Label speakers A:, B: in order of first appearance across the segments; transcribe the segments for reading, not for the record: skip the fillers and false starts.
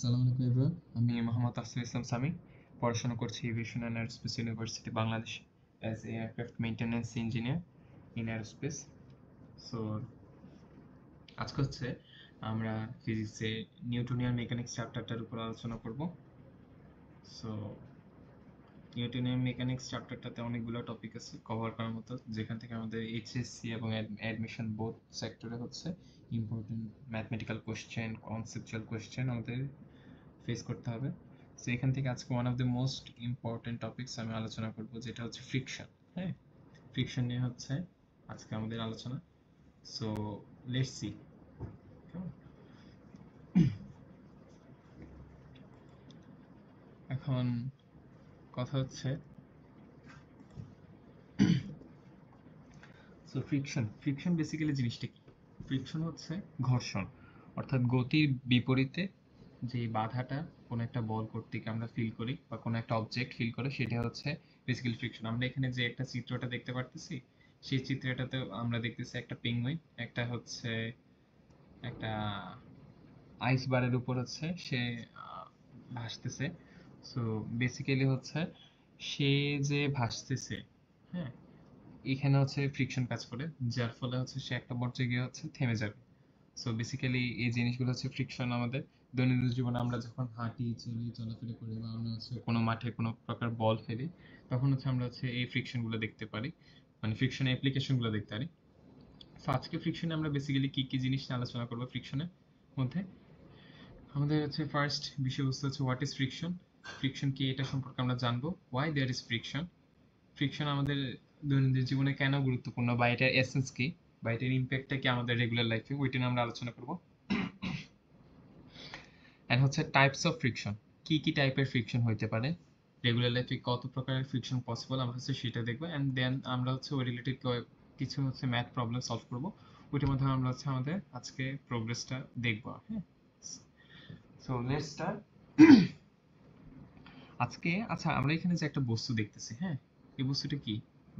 A: আসসালামু আলাইকুম এভরিওয়ান, আমি মোহাম্মদ আসিফ ইসলাম সামি। পড়াশোনা করছি aviation and aerospace university Bangladesh as a aircraft maintenance engineer in aerospace. So আজকে হচ্ছে আমরা ফিজিক্সে নিউটনিয়ান মেকানিক্স চ্যাপ্টারটার উপর আলোচনা করব। সো নিউটনিয়ান মেকানিক্স চ্যাপ্টারটাতে অনেকগুলো টপিক আছে কভার করার মতো, যেখান থেকে আমাদের এইচএসসি এবং অ্যাডমিশন বোথ সেক্টরে হচ্ছে important mathematical question, conceptual question আমাদের ফেস করতে হবে। সো এখান থেকে আজকে one of the most important topics আমি আলোচনা করব, যেটা হচ্ছে ফ্রিকশন। হ্যাঁ, ফ্রিকশন নিয়ে হচ্ছে আজকে আমাদের আলোচনা। So let's see. এখন কথা হচ্ছে, সো ফ্রিকশন বেসিক্যালি জিনিসটা কি? ফ্রিকশন হচ্ছে ঘর্ষণ, অর্থাৎ গতির বিপরীতে যে বাধাটা কোনো একটা বল কর্তৃক আমরা ফিল করি বা কোনো একটা অবজেক্ট ফিল করে, সেটা হচ্ছে বেসিক্যালি ফ্রিকশন। আমরা এখানে যে একটা চিত্রটা দেখতে পারতেছি, সেই চিত্রটাতে আমরা দেখতেছি একটা পেঙ্গুইন, একটা হচ্ছে একটা আইস বারের উপর হচ্ছে সে ভাসতেছে। সো বেসিক্যালি হচ্ছে সে যে ভাসতেছে, হ্যাঁ, এখানে হচ্ছে ফ্রিকশন কাজ করে, যার ফলে হচ্ছে সে একটা পর্যায়ে গিয়ে হচ্ছে থেমে যাবে। সো বেসিক্যালি এই জিনিসগুলো হচ্ছে ফ্রিকশন। আমাদের দৈনন্দিন জীবনে আমরা যখন হাঁটি, চলি, চলাফেরা করি, বা আমরা হচ্ছে কোনো মাঠে কোনো প্রকার বল ফেলি, তখন হচ্ছে আমরা হচ্ছে এই ফ্রিকশনগুলো দেখতে পারি, মানে ফ্রিকশন অ্যাপ্লিকেশনগুলো দেখতে পারি। সো আজকে ফ্রিকশনে আমরা বেসিক্যালি কি কি জিনিস নিয়ে আলোচনা করবো ফ্রিকশনের মধ্যে। আমাদের হচ্ছে ফার্স্ট বিষয়বস্তু হচ্ছে হোয়াট ইজ ফ্রিকশন। ফ্রিকশন কি এটা সম্পর্কে আমরা জানবো। Why there is friction, friction আমাদের দৈনন্দিন জীবনে কেন গুরুত্বপূর্ণ, বা এটার এসেন্স কি, বা এটার ইম্প্যাক্টটা কি আমাদের রেগুলার লাইফে, ওইটা নিয়ে আমরা আলোচনা করবো। এন্ড হচ্ছে টাইপস অফ ফ্রিকশন, কি কি টাইপের ফ্রিকশন হইতে পারে, রেগুলার লাইফে কত প্রকারের ফ্রিকশন পসিবল, আমরা হচ্ছে সেটা দেখবো। এন্ড দেন আমরা হচ্ছে ওই রিলেটেড কিছু হচ্ছে ম্যাথ প্রবলেম সলভ করবো। ওইটার মধ্যে আমরা হচ্ছে আমাদের আজকে প্রোগ্রেসটা দেখবো। হ্যাঁ, সো লেটস স্টার্ট আজকে। আচ্ছা, আমরা এখানে যে একটা বস্তু দেখতেছি, হ্যাঁ, এই বস্তুটা কি?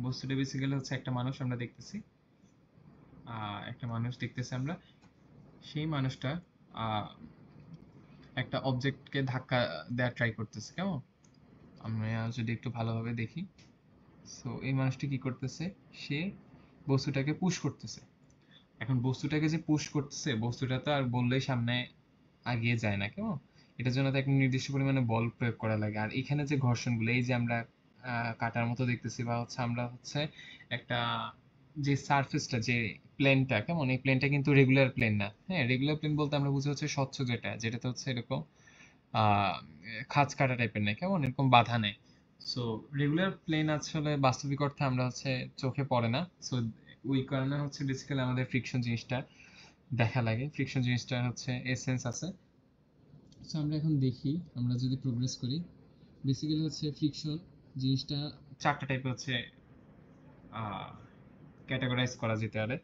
A: বস্তুটা বেসিক্যালি হচ্ছে একটা মানুষ আমরা দেখতেছি। একটা মানুষ দেখতেছি আমরা। সেই মানুষটা আহ, একটা অবজেক্টকে ধাক্কা দেওয়ার ট্রাই করতেছে, কেমন? আমরা যদি একটু ভালোভাবে দেখি, সো এই মানুষটি কি করতেছে, সে বস্তুটাকে পুশ করতেছে। এখন বস্তুটাকে যে পুশ করতেছে, বস্তুটা তো আর বললেই সামনে আগিয়ে যায় না, কেমন? এটার জন্য তো একটা নির্দিষ্ট পরিমাণে বল প্রয়োগ করা লাগে। আর এখানে যে ঘর্ষণগুলো, এই যে আমরা কাটার মতো দেখতেছি, বা হচ্ছে আমরা হচ্ছে একটা যে সারফেসটা, যে প্লেনটা, কেমন, এই প্লেনটা কিন্তু রেগুলার প্লেন না। হ্যাঁ, রেগুলার প্লেন বলতে আমরা বুঝি হচ্ছে স্বচ্ছ, যেটাতে হচ্ছে এরকম আহ খাঁজ কাটা টাইপের নেই, কেমন, এরকম বাধা নেই। সো রেগুলার প্লেন আসলে বাস্তবিক অর্থে আমরা হচ্ছে চোখে পড়ে না। সো ওই কারণে হচ্ছে বেসিক্যালি আমাদের ফ্রিকশন জিনিসটা দেখা লাগে। ফ্রিকশন জিনিসটা হচ্ছে এসেন্স আছে। সো আমরা এখন দেখি, আমরা যদি প্রোগ্রেস করি, বেসিক্যালি হচ্ছে ফ্রিকশন জিনিসটা চারটা টাইপে হচ্ছে ক্যাটাগরাইজ করা যেতে পারে।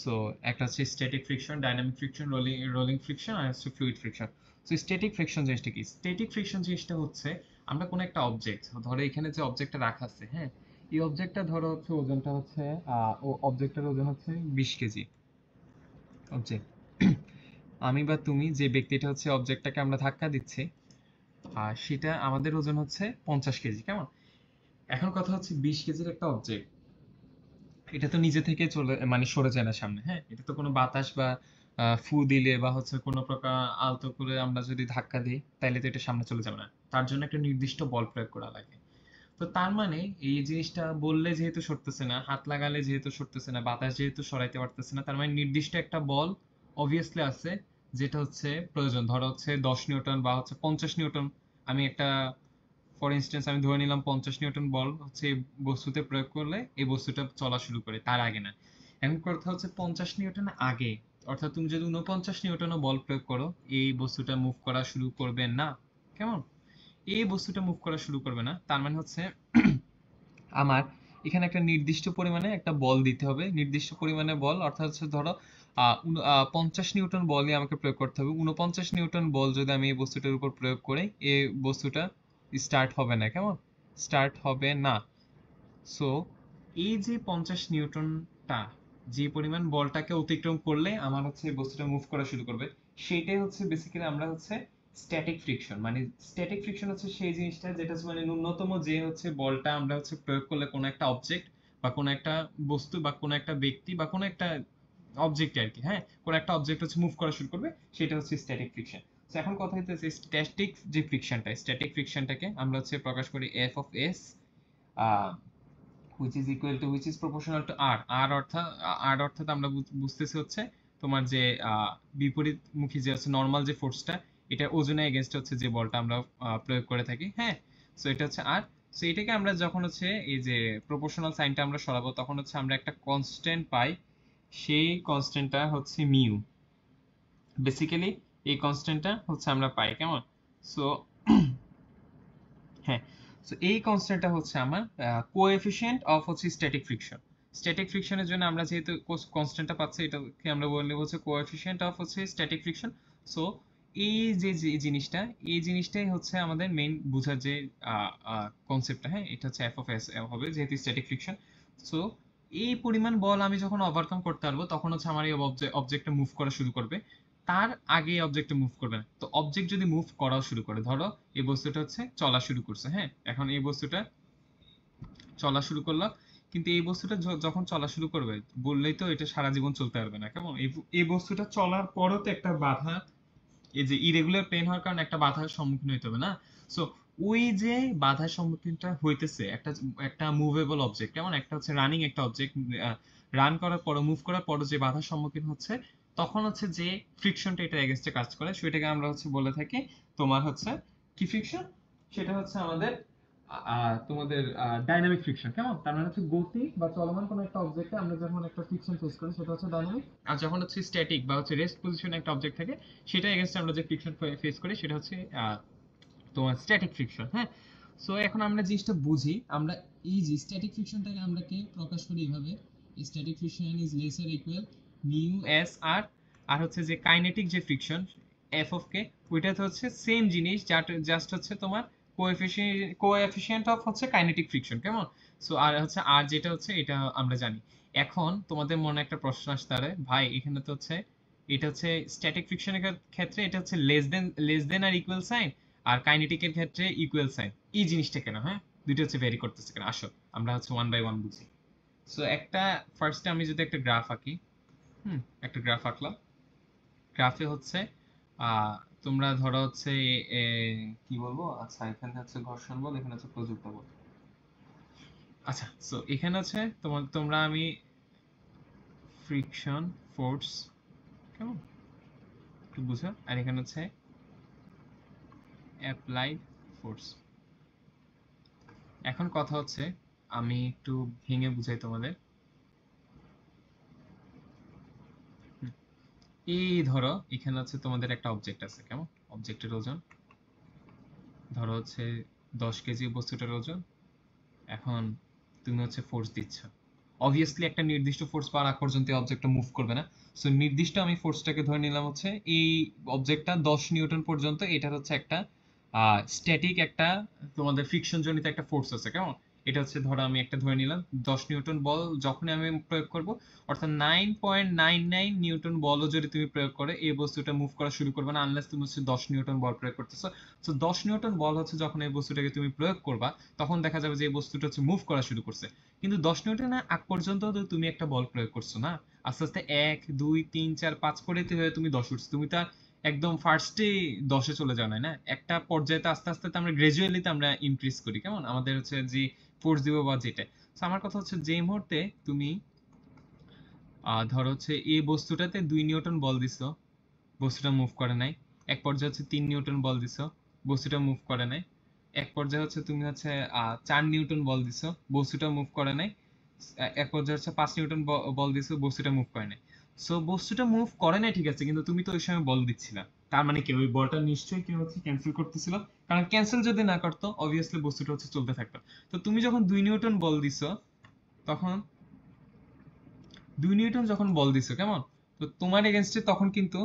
A: সো একটা হচ্ছে static friction, dynamic friction, rolling rolling friction, আর হচ্ছে fluid friction. So static friction জিনিসটা কি? স্ট্যাটিক ফ্রিকশন জিনিসটা হচ্ছে আমরা কোনো একটা অবজেক্ট, ধরো এখানে যে অবজেক্টটা রাখা আছে, হ্যাঁ, এই অবজেক্টটা ধরো হচ্ছে ওজনটা হচ্ছে ও অবজেক্টটার ওজন হচ্ছে 20 কেজি। অবজেক্ট, আমি বা তুমি যে ব্যক্তিটা হচ্ছে অবজেক্টটাকে আমরা ধাক্কা দিচ্ছি, আর সেটা আমাদের ওজন হচ্ছে 50 কেজি, কেমন? এখন কথা হচ্ছে 20 কেজির একটা অবজেক্ট, এটা তো নিজে থেকে চলে মানে সরে যায় না সামনে। হ্যাঁ, এটা তো কোনো বাতাস বা ফু দিলে বা হচ্ছে কোনো প্রকার আলতো করে আমরা যদি ধাক্কা দিই, তাহলে তো এটা সামনে চলে যাবে না। তার জন্য একটা নির্দিষ্ট বল প্রয়োগ করা লাগে। তো তার মানে এই জিনিসটা বললে যেহেতু সরতেছে না, হাত লাগালে যেহেতু সরতেছে না, বাতাস যেহেতু সরাইতে পারতেছে না, তার মানে নির্দিষ্ট একটা বল অবভিয়াসলি আছে, যেটা হচ্ছে প্রয়োজন। ধরো হচ্ছে 10 নিউটন বা হচ্ছে 50 নিউটন। আমি একটা ফর ইনস্ট্যান্স আমি ধরে নিলাম 50 নিউটন বল হচ্ছে এই বস্তুতে প্রয়োগ করলে এই বস্তুটা চলা শুরু করে, তার আগে না। এখন কথা হচ্ছে 50 নিউটন আগে, অর্থাৎ তুমি যদি 49 নিউটনও বল প্রয়োগ করো, এই বস্তুটা মুভ করা শুরু করবে না, কেমন? এই বস্তুটা মুভ করা শুরু করবে না। তার মানে হচ্ছে আমার এখানে একটা নির্দিষ্ট পরিমাণে একটা বল দিতে হবে, নির্দিষ্ট পরিমাণে বল, অর্থাৎ হচ্ছে ধরো 50 নিউটন বলই আমাকে প্রয়োগ করতে হবে। 49 নিউটন বল যদি আমি এই বস্তুটার উপর প্রয়োগ করি, এই বস্তুটা স্টার্ট হবে না, কেমন? স্টার্ট হবে না। সো এই যে 50 নিউটনটা, যে পরিমাণ বলটাকে অতিক্রম করলে আমার হচ্ছে এই বস্তুটা মুভ করা শুরু করবে, সেটাই হচ্ছে বেসিক্যালি আমরা হচ্ছে স্ট্যাটিক ফ্রিকশন মানে স্ট্যাটিক ফ্রিকশন হচ্ছে সেই জিনিসটা যেটা হচ্ছে মানে ন্যূনতম যে হচ্ছে বলটা আমরা হচ্ছে প্রয়োগ করলে কোনো একটা অবজেক্ট বা কোনো একটা বস্তু বা কোনো একটা ব্যক্তি বা কোনো একটা অবজেক্ট আর কি, হ্যাঁ, কোনো একটা অবজেক্ট হচ্ছে মুভ করা শুরু করবে, সেটা হচ্ছে স্ট্যাটিক ফ্রিকশন। তো এখন কথা হইতেছে স্ট্যাটিক ফ্রিকশনটাকে আমরা হচ্ছে প্রকাশ করি F of S, which is equal to which is proportional to r অর্থাৎ আমরা বুঝতেছি হচ্ছে তোমার যে বিপরীতমুখী যে হচ্ছে নর্মাল যে ফোর্সটা, এটা ওজনে এগেনস্ট হচ্ছে যে বলটা আমরা প্রয়োগ করে থাকি, হ্যাঁ। সো এটা হচ্ছে আর, সো এটাকে আমরা যখন হচ্ছে এই যে প্রপোর্শনাল সাইনটা আমরা সরাবো তখন হচ্ছে আমরা একটা কনস্ট্যান্ট পাই, সেই কনস্ট্যান্টটা হচ্ছে মিউ। বেসিক্যালি এই কনস্ট্যান্টটা হচ্ছে আমরা পাই, কেমন? সো হ্যাঁ, সো এই কনস্ট্যান্টটা হচ্ছে আমার কোএফিসিয়েন্ট অফ হচ্ছে স্ট্যাটিক ফ্রিকশন। স্ট্যাটিক ফ্রিকশনের জন্য আমরা যেহেতু কনস্ট্যান্টটা পাচ্ছি, এটাকে আমরা বলে নেব হচ্ছে কোএফিসিয়েন্ট অফ হচ্ছে স্ট্যাটিক ফ্রিকশন। সো এই যে জিনিসটা, এই জিনিসটাই হচ্ছে আমাদের মেইন বোঝার যে কনসেপ্টটা, হ্যাঁ, এটা হচ্ছে এফ অফ এস হবে যেহেতু স্ট্যাটিক ফ্রিকশন। সো এই পরিমাণ বল আমি যখন ওভারকাম করতে পারবো তখন হচ্ছে আমার এই অবজেক্টটা মুভ করা শুরু করবে, তার আগে অবজেক্টটা মুভ করবে না। তো অবজেক্ট যদি মুভ করাও শুরু করে, ধরো এই বস্তুটা হচ্ছে চলা শুরু করছে, হ্যাঁ, এখন এই বস্তুটা চলা শুরু করলো, কিন্তু এই বস্তুটা যখন চলা শুরু করবে বললেই তো এটা সারা জীবন চলতে পারবে না, কেমন? এই বস্তুটা চলার পরও তো একটা বাধা, এই যে ইরেগুলার প্লেন হওয়ার কারণে একটা বাধার সম্মুখীন হইতে হবে না? সো ওই যে বাধার সম্মুখীনটা হইতেছে একটা একটা মুভেবল অবজেক্ট, কেমন? একটা হচ্ছে রানিং একটা অবজেক্ট রান করার পর মুভ করার পর যে বাধার সম্মুখীন হচ্ছে, তখন হচ্ছে যে ফ্রিকশনটা এটা এগেইনস্টে কাজ করে, সেটাকে আমরা হচ্ছে বলে থাকি তোমার হচ্ছে কি ফ্রিকশন? সেটা হচ্ছে আমাদের তোমাদের ডাইনামিক ফ্রিকশন, কেমন? তার মানে হচ্ছে গতি বা চলমান কোনো একটা অবজেক্টে আমরা যখন একটা ফ্রিকশন ফেস করি সেটা হচ্ছে ডাইনামিক, আর যখন হচ্ছে স্ট্যাটিক বা হচ্ছে রেস্ট পজিশনে একটা অবজেক্ট থাকে সেটা এগেইনস্টে আমরা যে ফ্রিকশন ফেস করি সেটা হচ্ছে তোমার স্ট্যাটিক ফ্রিকশন, হ্যাঁ। সো এখন আমরা জিনিসটা বুঝি, আমরা এই যে স্ট্যাটিক ফ্রিকশনটাকে আমরা কে প্রকাশ করি এইভাবে, static friction is lesser equal mu S R, আর হচ্ছে যে কাইনেটিক যে ফ্রিকশন এফ অফ কে, ওইটাতে হচ্ছে সেম জিনিস, জাস্ট হচ্ছে তোমার কোএফিসিয়েন্ট অফ হচ্ছে কাইনেটিক ফ্রিকশন, কেমন? সো আর হচ্ছে আর যেটা হচ্ছে এটা আমরা জানি। এখন তোমাদের মনে একটা প্রশ্ন আসতে পারে, ভাই এখানে তো হচ্ছে এটা হচ্ছে স্ট্যাটিক ফ্রিকশনের ক্ষেত্রে এটা হচ্ছে লেস দেন আর ইকুয়াল সাইন, আর কাইনেটিকের ক্ষেত্রে ইকুয়াল সাইন, এই জিনিসটা কেন? হ্যাঁ, দুটো হচ্ছে ভ্যারি করতেছে কেন? আসো আমরা হচ্ছে ওয়ান বাই ওয়ান বুঝি। সো একটা ফার্স্টে আমি যদি একটা গ্রাফ আঁকি, একটা গ্রাফ আঁকলাম। গ্রাফে হচ্ছে আহ তোমরা ধরো হচ্ছে এ, কি বলবো, আচ্ছা এখানে হচ্ছে ঘর্ষণ বল, এখানে হচ্ছে প্রযুক্ত বল। আচ্ছা, সো এখানে হচ্ছে তোমরা আমি ফ্রিকশন ফোর্স, কেমন একটু বুঝো, আর এখানে হচ্ছে অ্যাপ্লাইড ফোর্স। এখন কথা হচ্ছে আমি একটু ভেঙে বুঝাই তোমাদের। এই ধরো এখানে হচ্ছে তোমাদের একটা অবজেক্ট আছে, কেমন? অবজেক্টের ওজন ধরো হচ্ছে 10 কেজি বস্তুটার ওজন। এখন তুমি হচ্ছে ফোর্স দিচ্ছ, অবভিয়াসলি একটা নির্দিষ্ট ফোর্স পাওয়ার আগ পর্যন্ত এই অবজেক্টটা মুভ করবে না। সো নির্দিষ্ট আমি ফোর্সটাকে ধরে নিলাম হচ্ছে এই অবজেক্টটা 10 নিউটন পর্যন্ত, এটার হচ্ছে একটা স্ট্যাটিক একটা তোমাদের ফ্রিকশন জনিত একটা ফোর্স আছে, কেমন? এটা হচ্ছে ধরো আমি একটা ধরে নিলাম 10 নিউটন বল যখনই আমি প্রয়োগ করব, অর্থাৎ 9.99 নিউটন বলও যদি তুমি প্রয়োগ করে এই বস্তুটা মুভ করা শুরু করবে না, আনলেস তুমি হচ্ছে 10 নিউটন বল প্রয়োগ করতেছো। সো 10 নিউটন বল হচ্ছে যখন এই বস্তুটাকে তুমি প্রয়োগ করবা তখন দেখা যাবে যে এই বস্তুটা হচ্ছে মুভ করা শুরু করছে, কিন্তু 10 নিউটনের আগ পর্যন্ত তো তুমি একটা বল প্রয়োগ করছো না। আস্তে আস্তে 1 2 3 4 5 করে তুমি 10 উঠছো, তুমি তো আর একদম ফার্স্টে 10-এ চলে যাও না, একটা পর্যায়ে তো আস্তে আস্তে আমরা গ্রাজুয়ালি তো আমরা ইনক্রিজ করি, কেমন? আমাদের হচ্ছে যে ফোর্স দিব বা যেটা। তো আমার কথা হচ্ছে যে মুহূর্তে তুমি ধরো হচ্ছে এই বস্তুটাতে 2 নিউটন বল দিছো, বস্তুটা মুভ করে নাই। এক পর্যায়ে হচ্ছে 3 নিউটন বল দিছো, বস্তুটা মুভ করে নাই। এক পর্যায়ে হচ্ছে তুমি হচ্ছে 4 নিউটন বল দিছো, বস্তুটা মুভ করে নাই। এক পর্যায়ে হচ্ছে 5 নিউটন বল দিছো, বস্তুটা মুভ করে নাই। সো বস্তুটা মুভ করে নাই ঠিক আছে, কিন্তু তুমি তো ওই সময় বল দিচ্ছিলা, তার মানে কি ওই বলটা নিশ্চয়ই কেউ হচ্ছে ক্যান্সেল করতেছিল, কারণ ক্যান্সেল যদি না করতো অবভিয়াসলি বস্তুটা হচ্ছে চলতে থাকতো। তো তুমি যখন 2 নিউটন বল দিছো তখন 2 নিউটন যখন বল দিছো, কেমন? তো তোমার এগেনস্টে তখন কিন্তু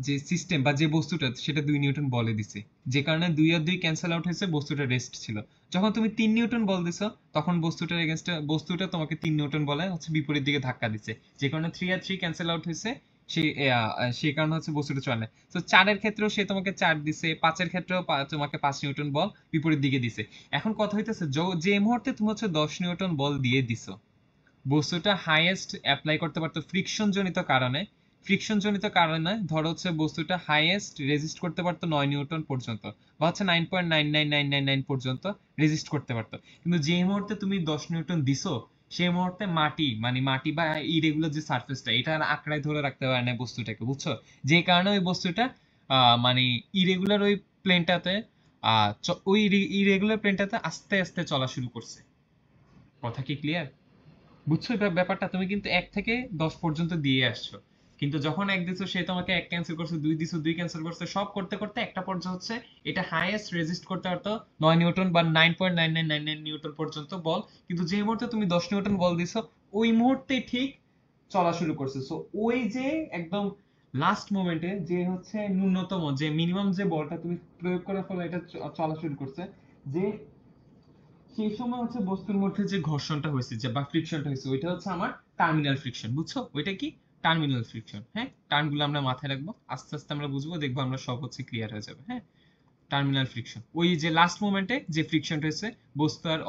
A: যে সিস্টেম বা যে বস্তুটা সেটা 2 নিউটন বলে দিছে, যে কারণে 2 আর 2 ক্যান্সেল আউট হয়েছে, বস্তুটা রেস্ট ছিল। যখন তুমি 3 নিউটন বল দিছো তখন বস্তুটার এগেনস্টে বস্তুটা তোমাকে 3 নিউটন বলে হচ্ছে বিপরীত দিকে ধাক্কা দিচ্ছে, যে কারণে 3 আর 3 ক্যান্সেল আউট হয়েছে, সেই কারণে হচ্ছে বস্তুটা চলে। তো 4 এর ক্ষেত্রেও সে তোমাকে 4 দিছে, 5 এর ক্ষেত্রেও তোমাকে 5 নিউটন বল বিপরীত দিকে দিছে। এখন কথা হইতেছে যে মুহূর্তে তুমি হচ্ছে 10 নিউটন বল দিয়ে দিছো, বস্তুটা হাইয়েস্ট অ্যাপ্লাই করতে পারতো ফ্রিকশন জনিত কারণে। ফ্রিকশন জনিত কারণে ধরো হচ্ছে বস্তুটা হাইয়েস্ট রেজিস্ট করতে পারতো 9 নিউটন পর্যন্ত, বা হচ্ছে 9.99999 পর্যন্ত রেজিস্ট করতে পারতো। কিন্তু যে মুহূর্তে তুমি 10 নিউটন দিছো, সেই মুহূর্তে মাটি বা ইরেগুলার যে সারফেসটা, এটা আর আঁকড়ায় ধরে রাখতে পারে না বস্তুটাকে, বুঝছো? যে কারণে ওই বস্তুটা মানে ইরেগুলার ওই প্লেনটাতে ওই ইরেগুলার প্লেনটাতে আস্তে আস্তে চলা শুরু করছে। কথা কি ক্লিয়ার? বুঝছো ব্যাপারটা? তুমি কিন্তু 1 থেকে 10 পর্যন্ত দিয়ে আসছো, কিন্তু যখন 1 দিছো সে তোমাকে 1 ক্যান্সেল করছে, 2 দিছো 2 ক্যান্সেল করছে, সব করতে করতে একটা পর্যায়ে হচ্ছে এটা হাইয়েস্ট রেজিস্ট করতে পারতো 9 নিউটন বা 9.9999 নিউটন পর্যন্ত বল। কিন্তু যে মুহূর্তে তুমি 10 নিউটন বল দিছো, ওই মুহূর্তে ঠিক চলা শুরু করছে। সো ওই যে একদম লাস্ট মোমেন্টে যে হচ্ছে ন্যূনতম যে মিনিমাম যে বলটা তুমি প্রয়োগ করার ফলে এটা চলা শুরু করছে, যে সেই সময় হচ্ছে বস্তুর মধ্যে যে ঘর্ষণটা হয়েছে যে বা ফ্রিকশনটা হয়েছে, ওইটা হচ্ছে আমার টার্মিনাল ফ্রিকশন। বুঝছো ওইটা কি? Terminal friction. হ্যাঁ, টার্মগুলো আমরা মাথায় রাখবো, আস্তে আস্তে আমরা বুঝবো, দেখবো আমরা সব হচ্ছে ক্লিয়ার হয়ে যাবে। হ্যাঁ, টার্মিনাল ফ্রিকশন ওই যে লাস্ট মোমেন্টে যে ফ্রিকশনটা হয়েছে বস্তু আর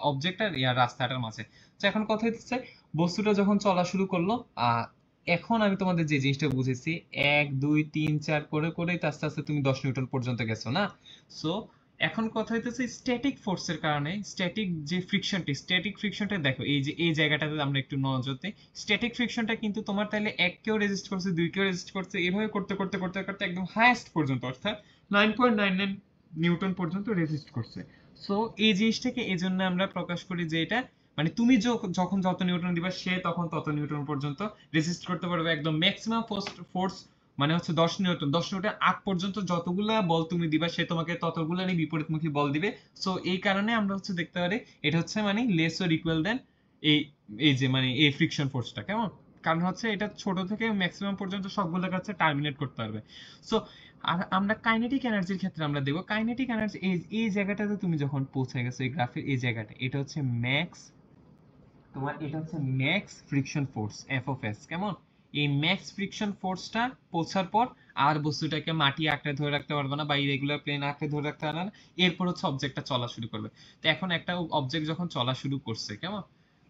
A: অবজেক্ট আর রাস্তাটার মাঝে। তো এখন কথা হচ্ছে বস্তুটা যখন চলা শুরু করলো, এখন আমি তোমাদের যে জিনিসটা বুঝেছি, 1 2 3 4 করে করে আস্তে আস্তে তুমি 10 নিউটন পর্যন্ত গেছো না? সো এখন কথা হইতেছে স্ট্যাটিক ফোর্সের কারণে স্ট্যাটিক ফ্রিকশনটা দেখো, এই যে এই জায়গাটাতে আমরা একটু নজর দিই। স্ট্যাটিক ফ্রিকশনটা কিন্তু তোমার তাহলে 1 কেও রেজিস্ট করছে, 2 কেও রেজিস্ট করছে, এভাবে করতে করতে করতে করতে একদম হাইয়েস্ট পর্যন্ত, অর্থাৎ 9.99 নিউটন পর্যন্ত রেজিস্ট করছে। সো এই জিনিসটাকে এই জন্য আমরা প্রকাশ করি যে এটা মানে তুমি যখন যত নিউটন দিবা সে তখন তত নিউটন পর্যন্ত রেজিস্ট করতে পারবে। একদম ম্যাক্সিমাম ফোর্স মানে হচ্ছে 10 নিউটন আগ পর্যন্ত যতগুলা বল তুমি দিবা সে তোমাকে ততগুলারই বিপরীতমুখী বল দিবে। সো এই কারণে আমরা হচ্ছে দেখতে পারি এটা হচ্ছে মানে লেস অর ইকুয়াল দেন এই এই যে মানে এই ফ্রিকশন ফোর্সটা, কেমন? কারণ হচ্ছে এটা ছোট থেকে ম্যাক্সিমাম পর্যন্ত সবগুলোর কাছে টার্মিনেট করতে পারবে। সো আর আমরা কাইনেটিক এনার্জির ক্ষেত্রে আমরা দেখবো কাইনেটিক এনার্জি এই এই জায়গাটাতে তুমি যখন পৌঁছে গেছো এই গ্রাফের এই জায়গাটা, এটা হচ্ছে max friction force F of S, কেমন? এই ম্যাক্স ফ্রিকশন ফোর্সটা পৌঁছার পর আর বস্তুটাকে মাটি আঁকড়ে ধরে রাখতে পারবে না বা ইরেগুলার প্লেন আঁকড়ে ধরে রাখতে পারবে না। এরপর হচ্ছে অবজেক্টটা চলা শুরু করবে। তো এখন একটা অবজেক্ট যখন চলা শুরু করছে, কেমন?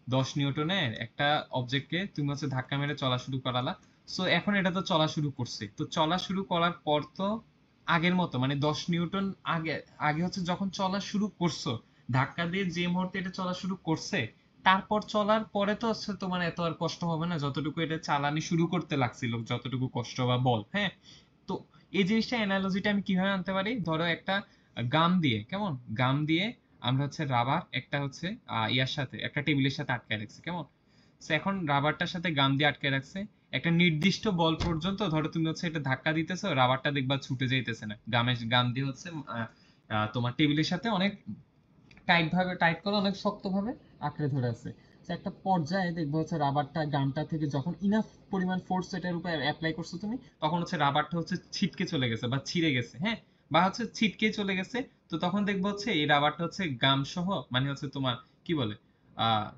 A: 10 নিউটনের একটা অবজেক্টকে তুমি হচ্ছে ধাক্কা মেরে চলা শুরু করালা। সো এখন এটা তো চলা শুরু করছে, তো চলা শুরু করার পর তো আগের মতো মানে 10 নিউটন আগে আগে হচ্ছে যখন চলা শুরু করছো, ধাক্কা দিয়ে যে মুহূর্তে এটা চলা শুরু করছে, তারপর চলার পরে তো হচ্ছে তোমার এত আর কষ্ট হবে না যতটুকু এটা চালানি শুরু করতে লাগছিল, যতটুকু কষ্ট বা বল। হ্যাঁ, তো এই জিনিসটা অ্যানালজিটা আমি কিভাবে আনতে পারি? ধরো একটা গাম দিয়ে, কেমন? গাম দিয়ে আমরা হচ্ছে রাবার একটা হচ্ছে ইয়ার সাথে একটা টেবিলের সাথে আটকে রাখছি, কেমন? So এখন রাবারটার সাথে গাম দিয়ে আটকে রাখছে একটা নির্দিষ্ট বল পর্যন্ত। ধরো তুমি হচ্ছে এটা ধাক্কা দিতেছো, রাবারটা দেখবা ছুটে যাইতেছে না, গাম দিয়ে হচ্ছে তোমার টেবিলের সাথে অনেক টাইট করে অনেক শক্ত ভাবে আঁকড়ে ধরে আছে। তো একটা পর্যায়ে দেখবো হচ্ছে রাবারটা গামটা থেকে যখন ইনাফ পরিমাণ ফোর্স এটার উপর অ্যাপ্লাই করছো তুমি, তখন হচ্ছে রাবারটা হচ্ছে ছিটকে চলে গেছে বা ছিঁড়ে গেছে। হ্যাঁ, বা হচ্ছে ছিটকে চলে গেছে। তো তখন দেখবো হচ্ছে এই রাবারটা হচ্ছে গাম সহ মানে হচ্ছে তোমার কি বলে আহ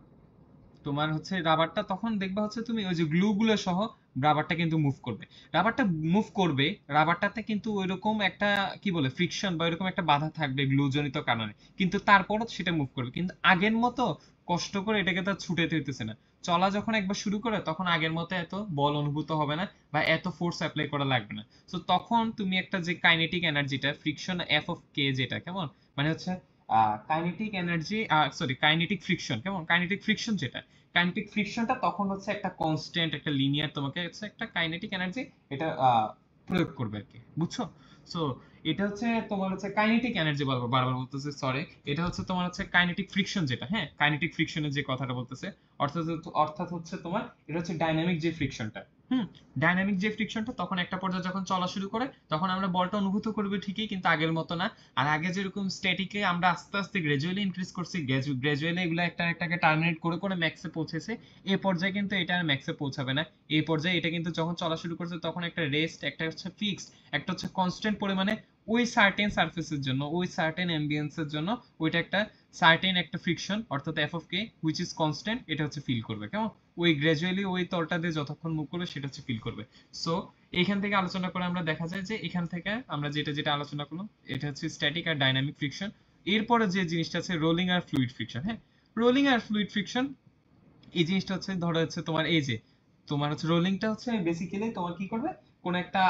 A: তোমার হচ্ছে রাবারটা তখন দেখবা হচ্ছে তুমি ওই যে গ্লু গুলো সহ রাবারটা কিন্তু মুভ করবে। রাবারটা মুভ করবে, রাবারটাতে কিন্তু ওইরকম একটা কি বলে ফ্রিকশন বা ওইরকম একটা বাধা থাকবে গ্লু জনিত কারণে, কিন্তু তারপরও সেটা মুভ করবে। কিন্তু আগের মতো কষ্ট করে এটাকে তার ছুটাতে হইতেছে না। চলা যখন একবার শুরু করে তখন আগের মতো এত বল অনুভূত হবে না বা এত ফোর্স অ্যাপ্লাই করা লাগবে না। তো তখন তুমি একটা যে কাইনেটিক এনার্জিটা ফ্রিকশন এফ অফ কে যেটা, কেমন? মানে হচ্ছে কাইনেটিক এনার্জি কাইনেটিক ফ্রিকশন, কেমন? কাইনেটিক ফ্রিকশন যেটা, কাইনেটিক ফ্রিকশনটা তখন হচ্ছে একটা কনস্ট্যান্ট একটা লিনিয়ার তোমাকে হচ্ছে একটা কাইনেটিক এনার্জি এটা প্রয়োগ করবে আর কি, বুঝছো? সো এটা হচ্ছে তোমার হচ্ছে কাইনেটিক এনার্জি, বারবার বলতেছে সরি, এটা হচ্ছে তোমার হচ্ছে কাইনেটিক ফ্রিকশন যেটা। হ্যাঁ, কাইনেটিক ফ্রিকশনের যে কথাটা বলতেছে, অর্থাৎ অর্থাৎ হচ্ছে তোমার এটা হচ্ছে ডাইনামিক যে ফ্রিকশনটা। ডাইনামিক যে ফ্রিকশনটা তখন একটা পর্যায়ে যখন চলা শুরু করে তখন আমরা বলটা অনুভূত করবে ঠিকই, কিন্তু আগের মতো না। আর আগে যেরকম স্ট্যাটিকে আমরা আস্তে আস্তে গ্রাজুয়ালি ইনক্রিজ করছি, গ্রাজুয়ালি এগুলো একটা একটাকে টার্মিনেট করে করে ম্যাক্সে পৌঁছেছে, এই পর্যায়ে কিন্তু এটা আর ম্যাক্সে পৌঁছাবে না। এই পর্যায়ে এটা কিন্তু যখন চলা শুরু করছে তখন একটা রেস্ট, একটা হচ্ছে ফিক্সড, একটা হচ্ছে কনস্ট্যান্ট পরিমাণে ওই সার্টেন সারফেসের জন্য, ওই সার্টেন অ্যাম্বিয়েন্সের জন্য ওইটা একটা সার্টেন একটা ফ্রিকশন অর্থাৎ F of K which is constant, এটা হচ্ছে ফিল করবে, কেমন? ওই গ্র্যাজুয়ালি ওই তলটা দিয়ে যতক্ষণ মুভ করবে সেটা হচ্ছে ফিল করবে। সো এইখান থেকে আলোচনা করে আমরা দেখা যায় যে এখান থেকে আমরা যেটা যেটা আলোচনা করলাম এটা হচ্ছে স্ট্যাটিক আর ডাইনামিক ফ্রিকশন। এরপরে যে জিনিসটা আছে রোলিং আর ফ্লুইড ফ্রিকশন। হ্যাঁ, রোলিং আর ফ্লুইড ফ্রিকশন এই জিনিসটা হচ্ছে ধরো হচ্ছে তোমার এই যে তোমার হচ্ছে রোলিংটা হচ্ছে বেসিক্যালি তোমার কি করবে, কোন একটা